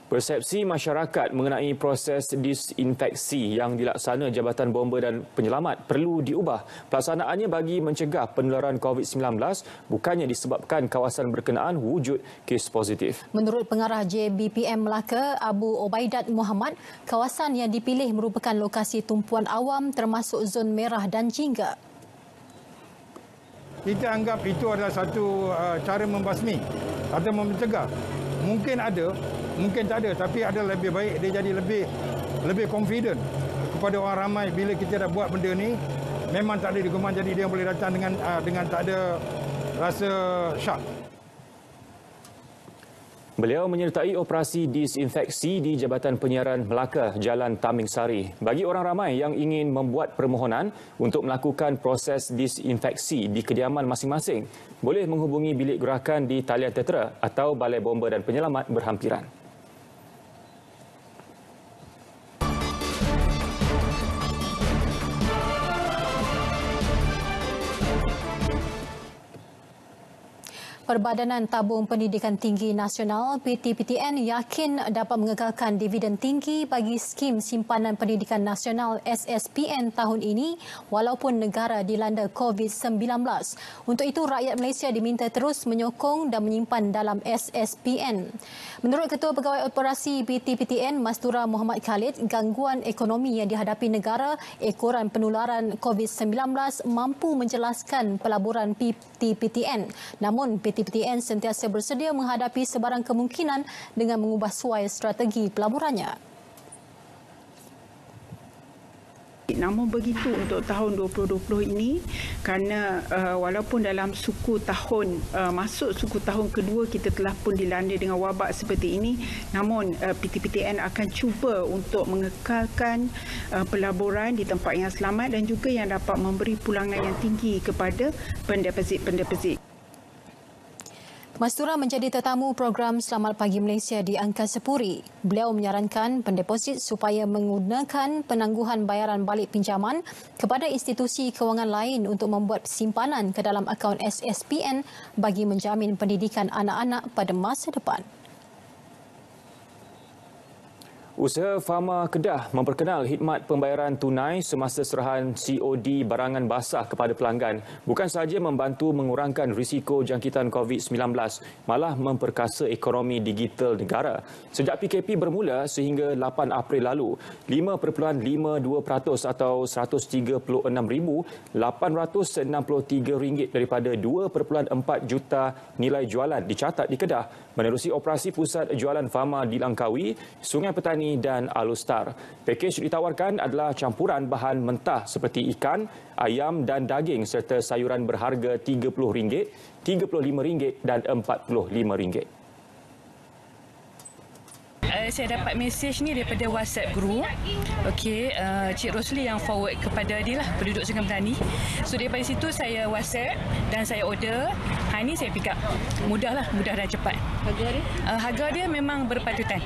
Persepsi masyarakat mengenai proses disinfeksi yang dilaksana Jabatan Bomba dan Penyelamat perlu diubah. Pelaksanaannya bagi mencegah penularan COVID-19 bukannya disebabkan kawasan berkenaan wujud kes positif. Menurut pengarah JBPM Melaka, Abu Obaidat Muhammad, kawasan yang dipilih merupakan lokasi tumpuan awam termasuk zon merah dan jingga. Kita anggap itu adalah satu cara membasmi atau mencegah. Mungkin ada, mungkin tak ada, tapi ada lebih baik dia jadi lebih confident kepada orang ramai bila kita dah buat benda ni. Memang tak ada digeman, jadi dia boleh datang dengan tak ada rasa syak. Beliau menyertai operasi disinfeksi di Jabatan Penyiaran Melaka, Jalan Taming Sari. Bagi orang ramai yang ingin membuat permohonan untuk melakukan proses disinfeksi di kediaman masing-masing, boleh menghubungi bilik gerakan di talian tentera atau Balai Bomba dan Penyelamat berhampiran. Perbadanan Tabung Pendidikan Tinggi Nasional PTPTN yakin dapat mengekalkan dividen tinggi bagi skim simpanan pendidikan nasional SSPN tahun ini walaupun negara dilanda COVID-19. Untuk itu, rakyat Malaysia diminta terus menyokong dan menyimpan dalam SSPN. Menurut Ketua Pegawai Operasi PTPTN Mastura Muhammad Khalid, gangguan ekonomi yang dihadapi negara ekoran penularan COVID-19 mampu menjelaskan pelaburan PTPTN. Namun, PTPTN sentiasa bersedia menghadapi sebarang kemungkinan dengan mengubah suai strategi pelaburannya. Namun begitu untuk tahun 2020 ini, kerana walaupun dalam suku tahun masuk suku tahun kedua kita telah pun dilanda dengan wabak seperti ini, namun PTPTN akan cuba untuk mengekalkan pelaburan di tempat yang selamat dan juga yang dapat memberi pulangan yang tinggi kepada pendeposit. Mastura menjadi tetamu program Selamat Pagi Malaysia di Angkasa Puri. Beliau menyarankan pendeposit supaya menggunakan penangguhan bayaran balik pinjaman kepada institusi kewangan lain untuk membuat simpanan ke dalam akaun SSPN bagi menjamin pendidikan anak-anak pada masa depan. Usaha Fama Kedah memperkenal khidmat pembayaran tunai semasa serahan COD barangan basah kepada pelanggan bukan sahaja membantu mengurangkan risiko jangkitan COVID-19, malah memperkasa ekonomi digital negara. Sejak PKP bermula sehingga 8 April lalu, 5.52% atau RM136,863 daripada 2.4 juta nilai jualan dicatat di Kedah menerusi operasi pusat jualan Fama di Langkawi, Sungai Petani dan Alustar. Pakej ditawarkan adalah campuran bahan mentah seperti ikan, ayam dan daging serta sayuran berharga RM30, RM35 dan RM45. Saya dapat mesej ni daripada WhatsApp group. Okey, Cik Rosli yang forward kepada dia lah, penduduk Sungai Petani. So daripada situ saya WhatsApp dan saya order. Hari ni saya pick up. Mudah dan cepat. Harga dia? Harga dia memang berpatutan.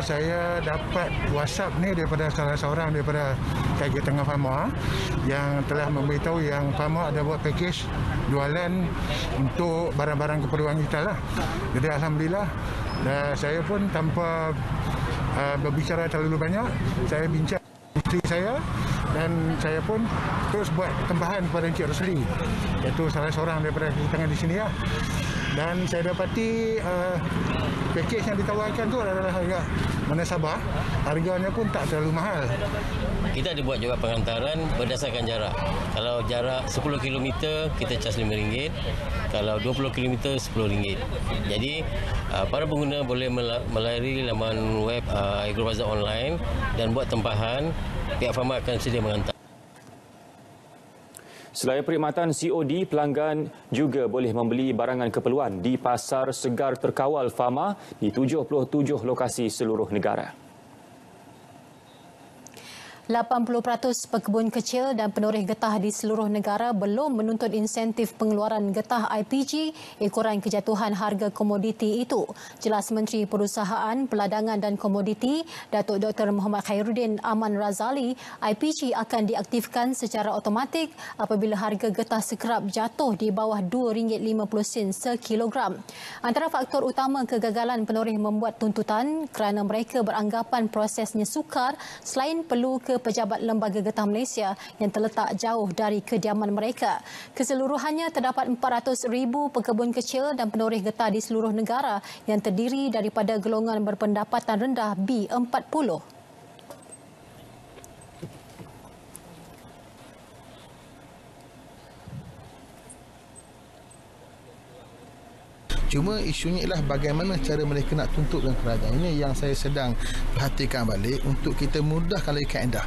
Saya dapat WhatsApp ni daripada salah seorang daripada KG Tengah Fama yang telah memberitahu yang Fama ada buat pakej jualan untuk barang-barang keperluan kita lah. Jadi alhamdulillah. Dan saya pun tanpa berbicara terlalu banyak, saya bincang isteri saya dan saya pun terus buat tempahan kepada Encik Rosli, iaitu salah seorang daripada tengah di sini lah. Dan saya dapati pakej yang ditawarkan tu adalah harga menasabah, harganya pun tak terlalu mahal. Kita ada buat juga penghantaran berdasarkan jarak. Kalau jarak 10 km kita cas RM5, kalau 20 km RM10. Jadi para pengguna boleh melayari laman web Agrobazar online dan buat tempahan, pihak Fama akan sedia menghantar. Selain perkhidmatan COD, pelanggan juga boleh membeli barangan keperluan di Pasar Segar Terkawal Fama di 77 lokasi seluruh negara. 80% pekebun kecil dan penoreh getah di seluruh negara belum menuntut insentif pengeluaran getah IPG ekoran kejatuhan harga komoditi itu. Jelas Menteri Perusahaan, Peladangan dan Komoditi, Datuk Dr. Muhammad Khairuddin Aman Razali, IPG akan diaktifkan secara automatik apabila harga getah sekerap jatuh di bawah RM2.50 sekilogram. Antara faktor utama kegagalan penoreh membuat tuntutan kerana mereka beranggapan prosesnya sukar selain perlu ke pejabat Lembaga Getah Malaysia yang terletak jauh dari kediaman mereka. Keseluruhannya terdapat 400,000 pekebun kecil dan penoreh getah di seluruh negara yang terdiri daripada golongan berpendapatan rendah B40. Cuma isunya ialah bagaimana cara mereka nak tuntut dengan kerajaan. Ini yang saya sedang perhatikan balik untuk kita mudahkan lagi kaedah.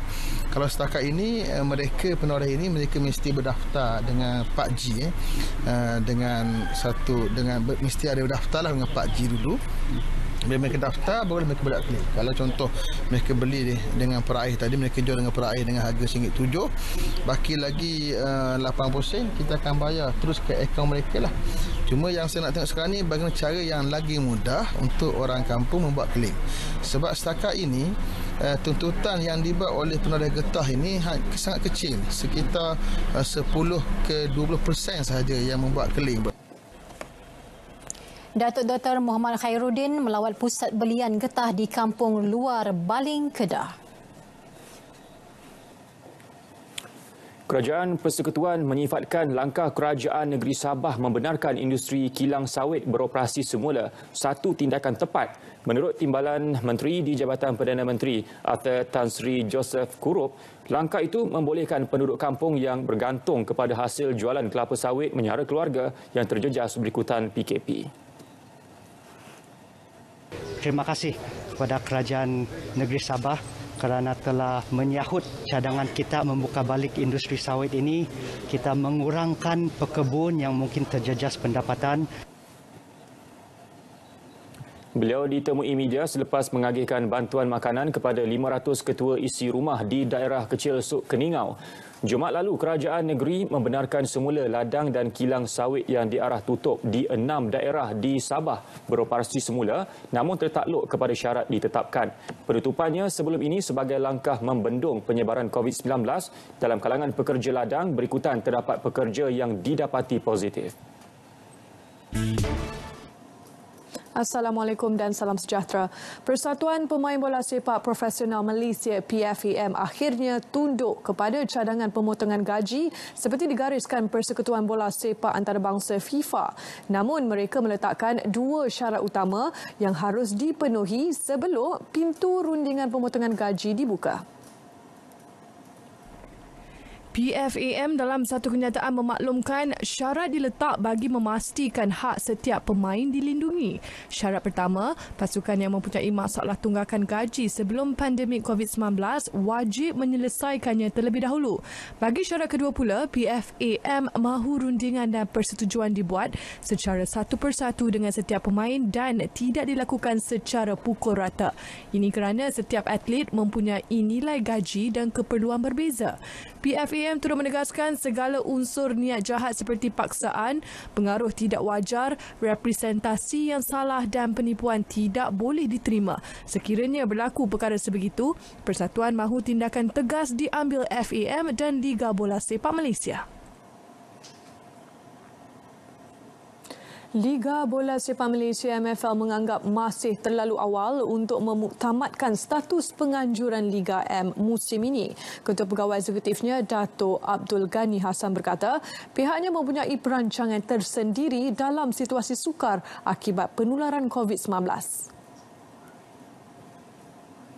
Kalau setakat ini mereka penoreh ini mereka mesti berdaftar dengan 4G mesti ada berdaftarlah dengan 4G dulu. Bila mereka daftar, baru mereka boleh claim. Kalau contoh mereka beli dengan peraih tadi, mereka jual dengan peraih dengan harga RM7, baki lagi 8%, kita akan bayar terus ke akaun mereka lah. Cuma yang saya nak tengok sekarang ni, bagaimana cara yang lagi mudah untuk orang kampung membuat claim. Sebab setakat ini, tuntutan yang dibuat oleh penoreh getah ini sangat kecil. Sekitar 10 ke 20% sahaja yang membuat claim. Datuk Dr. Muhammad Khairuddin melawat pusat belian getah di Kampung Luar Baling, Kedah. Kerajaan Persekutuan menyifatkan langkah Kerajaan Negeri Sabah membenarkan industri kilang sawit beroperasi semula satu tindakan tepat. Menurut Timbalan Menteri di Jabatan Perdana Menteri Arthur Tan Sri Joseph Kurup, langkah itu membolehkan penduduk kampung yang bergantung kepada hasil jualan kelapa sawit menyara keluarga yang terjejas berikutan PKP. Terima kasih kepada Kerajaan Negeri Sabah kerana telah menyahut cadangan kita membuka balik industri sawit ini. Kita mengurangkan pekebun yang mungkin terjejas pendapatan. Beliau ditemui media selepas mengagihkan bantuan makanan kepada 500 ketua isi rumah di daerah kecil Suk Keningau. Jumaat lalu, kerajaan negeri membenarkan semula ladang dan kilang sawit yang diarah tutup di 6 daerah di Sabah beroperasi semula namun tertakluk kepada syarat ditetapkan. Penutupannya sebelum ini sebagai langkah membendung penyebaran COVID-19 dalam kalangan pekerja ladang berikutan terdapat pekerja yang didapati positif. Assalamualaikum dan salam sejahtera. Persatuan Pemain Bola Sepak Profesional Malaysia PFAM akhirnya tunduk kepada cadangan pemotongan gaji seperti digariskan Persekutuan Bola Sepak Antarabangsa FIFA. Namun mereka meletakkan 2 syarat utama yang harus dipenuhi sebelum pintu rundingan pemotongan gaji dibuka. PFAM dalam satu kenyataan memaklumkan syarat diletak bagi memastikan hak setiap pemain dilindungi. Syarat pertama, pasukan yang mempunyai masalah tunggakan gaji sebelum pandemik COVID-19 wajib menyelesaikannya terlebih dahulu. Bagi syarat kedua pula, PFAM mahu rundingan dan persetujuan dibuat secara satu persatu dengan setiap pemain dan tidak dilakukan secara pukul rata. Ini kerana setiap atlet mempunyai nilai gaji dan keperluan berbeza. PFAM turut menegaskan segala unsur niat jahat seperti paksaan, pengaruh tidak wajar, representasi yang salah dan penipuan tidak boleh diterima. Sekiranya berlaku perkara sebegitu, Persatuan mahu tindakan tegas diambil FAM dan Liga Bola Sepak Malaysia. Liga Bola Sepak Malaysia MFL menganggap masih terlalu awal untuk memuktamadkan status penganjuran Liga M musim ini. Ketua Pegawai Eksekutifnya Dato' Abdul Ghani Hassan berkata, pihaknya mempunyai perancangan tersendiri dalam situasi sukar akibat penularan COVID-19.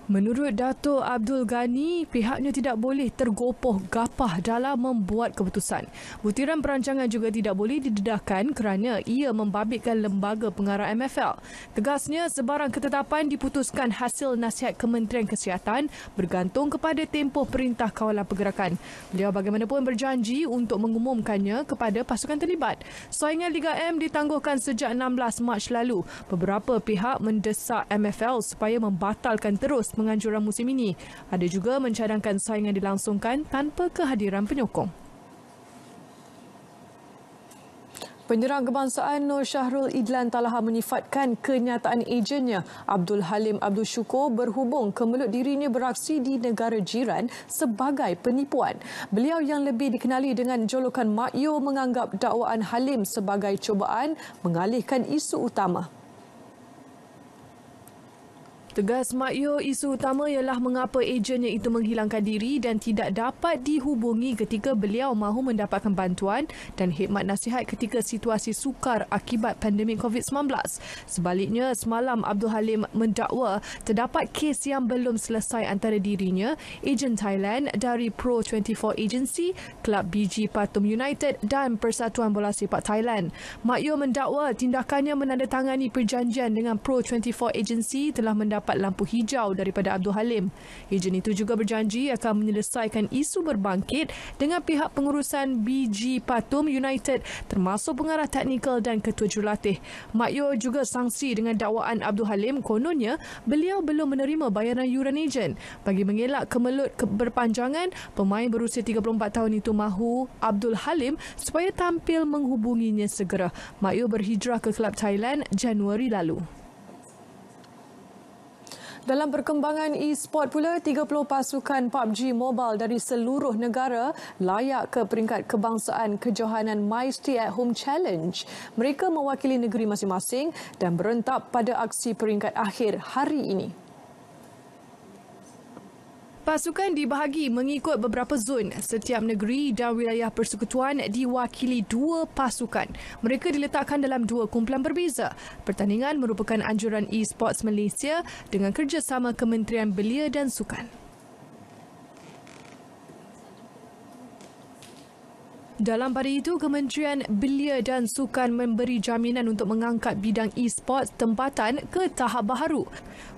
Menurut Dato' Abdul Ghani, pihaknya tidak boleh tergopoh gapah dalam membuat keputusan. Butiran perancangan juga tidak boleh didedahkan kerana ia membabitkan lembaga pengarah MFL. Tegasnya, sebarang ketetapan diputuskan hasil nasihat Kementerian Kesihatan bergantung kepada tempoh Perintah Kawalan Pergerakan. Beliau bagaimanapun berjanji untuk mengumumkannya kepada pasukan terlibat. Saingan Liga M ditangguhkan sejak 16 Mac lalu. Beberapa pihak mendesak MFL supaya membatalkan terus penganjuran musim ini. Ada juga mencadangkan saingan dilangsungkan tanpa kehadiran penyokong. Penyerang kebangsaan Nur Syahrul Idlan Talaha menyifatkan kenyataan ejennya Abdul Halim Abdul Syukur berhubung kemelut dirinya beraksi di negara jiran sebagai penipuan. Beliau yang lebih dikenali dengan julukan Mak Yo menganggap dakwaan Halim sebagai cubaan mengalihkan isu utama. Tegas Mak Yo, isu utama ialah mengapa ejennya itu menghilangkan diri dan tidak dapat dihubungi ketika beliau mahu mendapatkan bantuan dan khidmat nasihat ketika situasi sukar akibat pandemik COVID-19. Sebaliknya, semalam Abdul Halim mendakwa terdapat kes yang belum selesai antara dirinya, ejen Thailand dari Pro24 Agency, Kelab BG Patum United dan Persatuan Bola Sepak Thailand. Mak Yo mendakwa tindakannya menandatangani perjanjian dengan Pro24 Agency telah mendapat lampu hijau daripada Abdul Halim. Ejen itu juga berjanji akan menyelesaikan isu berbangkit dengan pihak pengurusan BG Patum United termasuk pengarah teknikal dan ketua jurulatih. Mak Yo juga sangsi dengan dakwaan Abdul Halim kononnya beliau belum menerima bayaran yuran ejen. Bagi mengelak kemelut berpanjangan, pemain berusia 34 tahun itu mahu Abdul Halim supaya tampil menghubunginya segera. Mak Yo berhijrah ke kelab Thailand Januari lalu. Dalam perkembangan e-sport pula, 30 pasukan PUBG Mobile dari seluruh negara layak ke peringkat kebangsaan kejohanan My Stay at Home Challenge. Mereka mewakili negeri masing-masing dan berentap pada aksi peringkat akhir hari ini. Pasukan dibahagi mengikut beberapa zon. Setiap negeri dan wilayah persekutuan diwakili 2 pasukan. Mereka diletakkan dalam 2 kumpulan berbeza. Pertandingan merupakan anjuran e-sports Malaysia dengan kerjasama Kementerian Belia dan Sukan. Dalam pada itu, Kementerian Belia dan Sukan memberi jaminan untuk mengangkat bidang e-sports tempatan ke tahap baharu.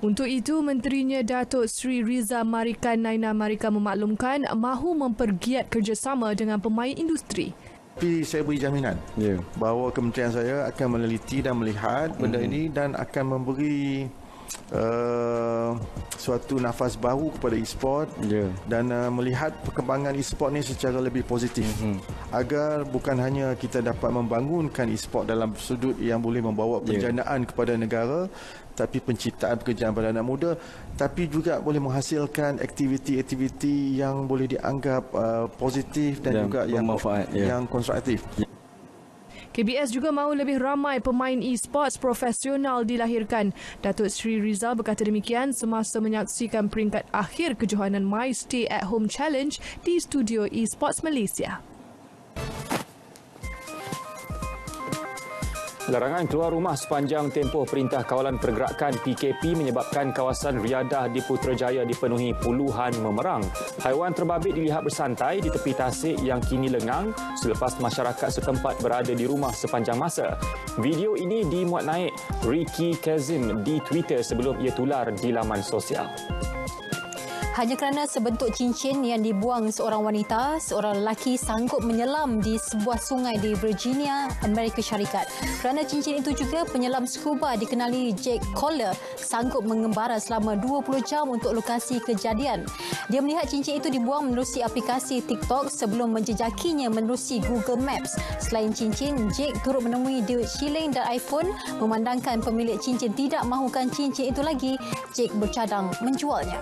Untuk itu, Menterinya Datuk Sri Riza Marikan Naina Marika memaklumkan mahu mempergiat kerjasama dengan pemain industri. Tapi saya beri jaminan bahawa kementerian saya akan meneliti dan melihat benda ini dan akan memberi suatu nafas baru kepada e-sport dan melihat perkembangan e-sport ni secara lebih positif agar bukan hanya kita dapat membangunkan e-sport dalam sudut yang boleh membawa penjanaan kepada negara, tapi penciptaan pekerjaan pada anak muda, tapi juga boleh menghasilkan aktiviti-aktiviti yang boleh dianggap positif dan juga yang bermanfaat, yang konstruktif. KBS juga mahu lebih ramai pemain e-sports profesional dilahirkan. Datuk Sri Rizal berkata demikian semasa menyaksikan peringkat akhir kejohanan My Stay at Home Challenge di studio e-sports Malaysia. Larangan keluar rumah sepanjang tempoh Perintah Kawalan Pergerakan PKP menyebabkan kawasan Riadah di Putrajaya dipenuhi puluhan memerang. Haiwan terbabit dilihat bersantai di tepi tasik yang kini lengang selepas masyarakat setempat berada di rumah sepanjang masa. Video ini dimuat naik Ricky Kazim di Twitter sebelum ia tular di laman sosial. Hanya kerana sebentuk cincin yang dibuang seorang wanita, seorang lelaki sanggup menyelam di sebuah sungai di Virginia, Amerika Syarikat. Kerana cincin itu juga, penyelam scuba dikenali Jake Collier sanggup mengembara selama 20 jam untuk lokasi kejadian. Dia melihat cincin itu dibuang menerusi aplikasi TikTok sebelum menjejakinya menerusi Google Maps. Selain cincin, Jake turut menemui duit shilling dan iPhone. Memandangkan pemilik cincin tidak mahukan cincin itu lagi, Jake bercadang menjualnya.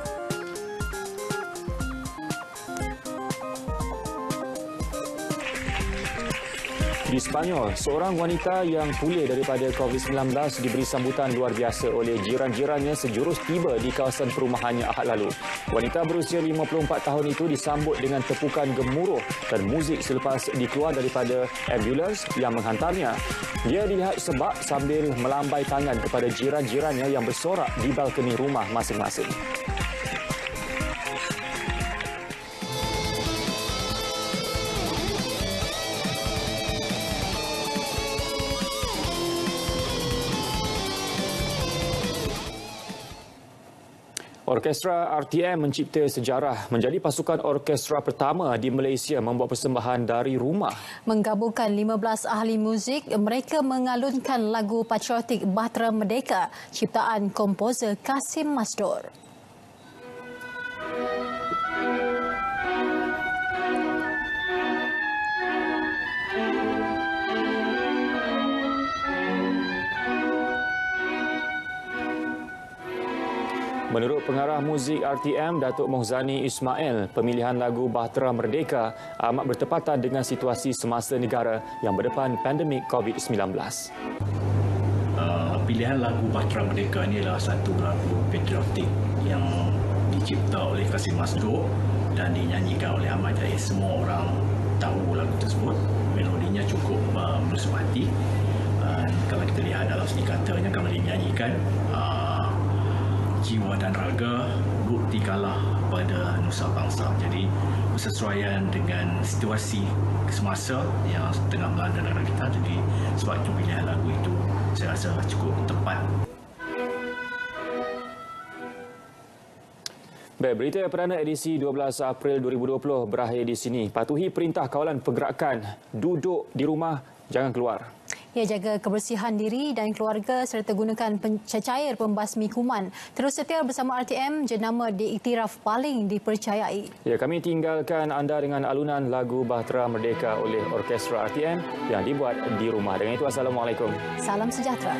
Di Sepanyol, seorang wanita yang pulih daripada COVID-19 diberi sambutan luar biasa oleh jiran-jirannya sejurus tiba di kawasan perumahannya Ahad lalu. Wanita berusia 54 tahun itu disambut dengan tepukan gemuruh dan muzik selepas dikeluar daripada ambulans yang menghantarnya. Dia dilihat sebab sambil melambai tangan kepada jiran-jirannya yang bersorak di balkoni rumah masing-masing. Orkestra RTM mencipta sejarah menjadi pasukan orkestra pertama di Malaysia membuat persembahan dari rumah. Menggabungkan 15 ahli muzik, mereka mengalunkan lagu patriotik Bahtera Merdeka ciptaan komposer Kasim Masdur. Menurut pengarah muzik RTM, Datuk Mohzani Ismail, pemilihan lagu Bahtera Merdeka amat bertepatan dengan situasi semasa negara yang berdepan pandemik COVID-19. Pilihan lagu Bahtera Merdeka ini adalah satu lagu patriotik yang dicipta oleh Kasim Masdo dan dinyanyikan oleh Ahmad Jahid. Semua orang tahu lagu tersebut. Melodinya cukup menusuk hati. Kalau kita lihat dalam segi katanya, kalau dinyanyikan, jiwa dan raga bukti kalah pada nusa bangsa. Jadi bersesuaian dengan situasi semasa yang tengah melanda negara kita. Jadi sebab itu pilihan lagu itu saya rasa cukup tepat. Baik, berita perdana edisi 12 April 2020 berakhir di sini. Patuhi perintah kawalan pergerakan. Duduk di rumah, jangan keluar. Ya, jaga kebersihan diri dan keluarga serta gunakan pencair pembasmi kuman. Terus setia bersama RTM, jenama diiktiraf paling dipercayai. Ya, kami tinggalkan anda dengan alunan lagu Bahtera Merdeka oleh Orkestra RTM yang dibuat di rumah. Dengan itu, Assalamualaikum. Salam sejahtera.